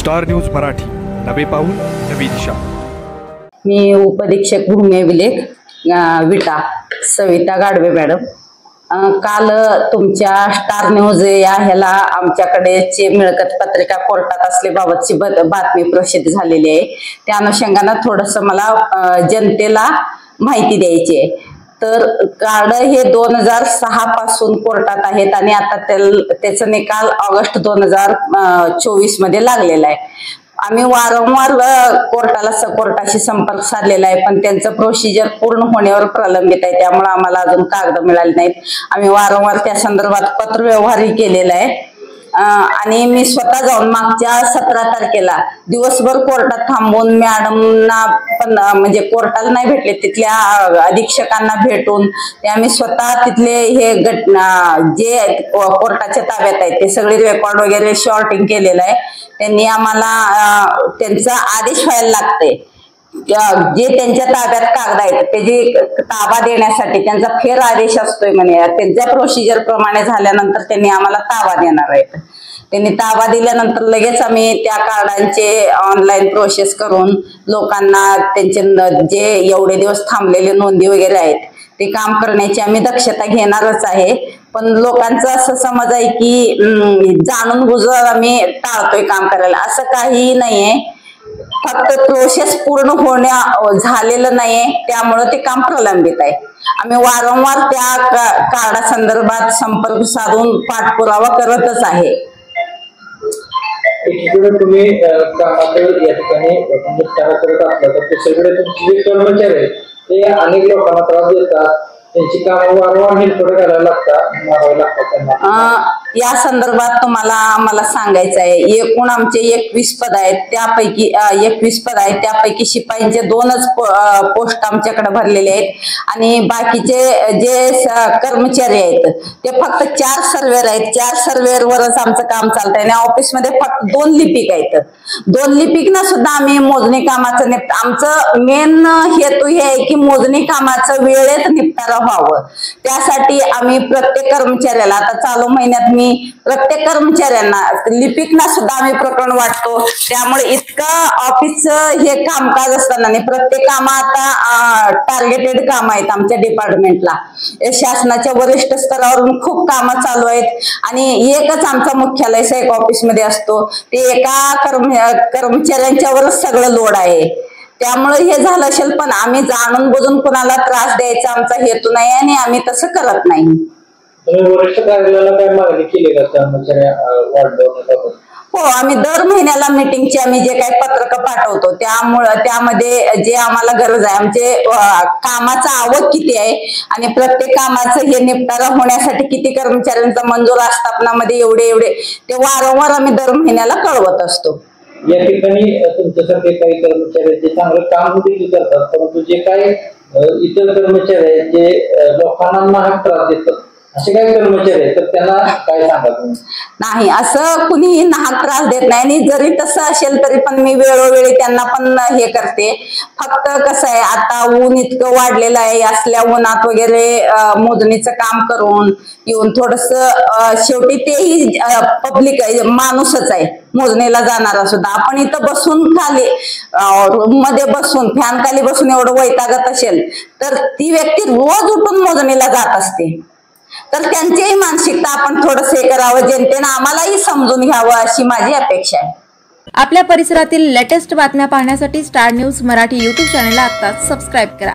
Star news Marathi, नवे पाऊल नवी दिशा। मी उपअधीक्षक भूमी अभिलेख विटा सविता गाडवे मॅडम। काल तुमच्या स्टार न्यूज या ह्याला आमच्याकडे मिळकत पत्रिका कोर्टात असल्याबाबतची बातमी प्रसिद्ध झालेली आहे। त्या अनुषंगाने थोडंसं मला जनतेला माहिती द्यायची आहे। तर कार्ड हे 2006 पासून कोर्टात आहेत आणि आता त्याचा निकाल ऑगस्ट 2024 मध्ये लागलेला आहे। आम्ही वारंवार कोर्टाशी संपर्क साधलेला आहे, पण त्यांचं प्रोसिजर पूर्ण होण्यावर प्रलंबित आहे, त्यामुळे आम्हाला अजून कागद मिळाले नाहीत। आम्ही वारंवार त्या संदर्भात पत्रव्यवहारही केलेला आहे आणि मी स्वतः जाऊन मागच्या 17 तारखेला दिवसभर कोर्टात थांबून मॅडमना पण म्हणजे कोर्टाला नाही भेटले, तिथल्या अधीक्षकांना भेटून ते आम्ही स्वतः तिथले हे जे कोर्टाच्या ताब्यात आहे ते सगळे रेकॉर्ड वगैरे शॉर्टिंग केलेलं आहे। त्यांनी आम्हाला त्यांचा आदेश व्हायला लागते, जे त्यांच्या ताब्यात कागद आहेत त्याची ताबा देण्यासाठी त्यांचा फेर आदेश असतोय म्हणे। त्यांच्या प्रोसिजर प्रमाणे झाल्यानंतर त्यांनी आम्हाला ताबा देणार आहेत। त्यांनी ताबा दिल्यानंतर लगेच आम्ही त्या कार्डांचे ऑनलाईन प्रोसेस करून लोकांना त्यांचे जे एवढे दिवस थांबलेले नोंदी वगैरे आहेत ते काम करण्याची आम्ही दक्षता घेणारच आहे। पण लोकांचा असं समज आहे की जाणून बुजून आम्ही टाळतोय काम करायला, असं काही नाहीये। फक्त प्रोसेस पूर्ण झालेलं नाहीये, त्यामुळे ते काम प्रलंबित आहे। आम्ही वारंवार त्या कार्डा संदर्भात संपर्क साधून पाठपुरावा करतच आहे। तुम्ही कामाकडे या ठिकाणी निष्ठारा करत असला तर ते सगळे तुमचे जे कर्मचारी आहेत ते अनेक लोकांना त्रास देतात, त्यांची कामं वारंवार हेलपड करायला लागतात, मारावं लागतात त्यांना। या संदर्भात तुम्हाला आम्हाला सांगायचं आहे, एकूण आमचे 21 पद आहेत, त्यापैकी 21 पद आहेत, त्यापैकी शिपाईंचे 2च पोस्ट आमच्याकडे भरलेले आहेत आणि बाकीचे जे कर्मचारी आहेत ते फक्त 4 सर्वेअर आहेत। 4 सर्वेअरवरच आमचं काम चालतंय आणि ऑफिसमध्ये फक्त 2 लिपिक आहेत। 2 लिपिकना सुद्धा आम्ही मोजणी कामाचं आमचं मेन हेतू हे आहे की मोजणी कामाचं वेळेत निपटारा व्हावं। त्यासाठी आम्ही प्रत्येक कर्मचाऱ्याला आता चालू महिन्यात मी प्रत्येक कर्मचाऱ्यांना लिपिकना सुद्धा आम्ही प्रकरण वाटतो, त्यामुळे इतकं ऑफिसचं हे कामकाज असताना प्रत्येक काम आता टार्गेटेड काम आहेत आमच्या डिपार्टमेंटला। शासनाच्या वरिष्ठ स्तरावरून खूप कामं चालू आहेत आणि एकच आमचा मुख्यालय एक ऑफिसमध्ये असतो, ते एका कर्मचाऱ्यांच्यावरच सगळं लोड आहे। त्यामुळे हे झालं असेल, पण आम्ही जाणून बुजून कुणाला त्रास द्यायचा आमचा हेतू नाही आणि आम्ही तसं करत नाही। वरिष्ठ कार्यालयाला काय मागणी केली का कर्मचारी वाढवण्याबाबत? हो, आम्ही दर महिन्याला मीटिंगची आम्ही जे काही पत्रक पाठवतो त्यामध्ये जे आम्हाला गरज आहे, आमचे कामाचा आवक किती आहे आणि प्रत्येक कामाचं हे निपटारा होण्यासाठी किती कर्मचाऱ्यांचा मंजूर आस्थापनामध्ये एवढे ते वारंवार आम्ही दर महिन्याला कळवत असतो। या ठिकाणी तुमच्यासारखे काही कर्मचारी जे चांगलं काम देखील करतात, परंतु जे काही इतर कर्मचारी आहेत जे लोकांना नाहक त्रास देतात, असे काही कर्मचारी आहेत तर त्यांना काय सांगा तुम्ही? नाही, असं कुणीही नाहक त्रास देत नाही आणि जरी तसं असेल तरी पण मी वेळोवेळी त्यांना पण हे करते। फक्त कसं आहे, आता ऊन इतकं वाढलेलं आहे, असल्या उन्हात वगैरे मोजणीचं काम करून येऊन थोडंसं शेवटी तेही पब्लिक आहे, माणूसच आहे, मोजणीला जाणारा सुद्धा। आपण इथं बसून खाली रूम मध्ये बसून फॅन खाली बसून एवढं वैतागत असेल तर ती व्यक्ती रोज उठून मोजणीला जात असते, तर त्यांचीही मानसिकता आपण थोडंसं हे करावं, जनतेनं आम्हालाही समजून घ्यावं अशी माझी अपेक्षा आहे। आपल्या परिसरातील लेटेस्ट बातम्या पाहण्यासाठी स्टार न्यूज मराठी YouTube चॅनलला आत्ताच सबस्क्राईब करा।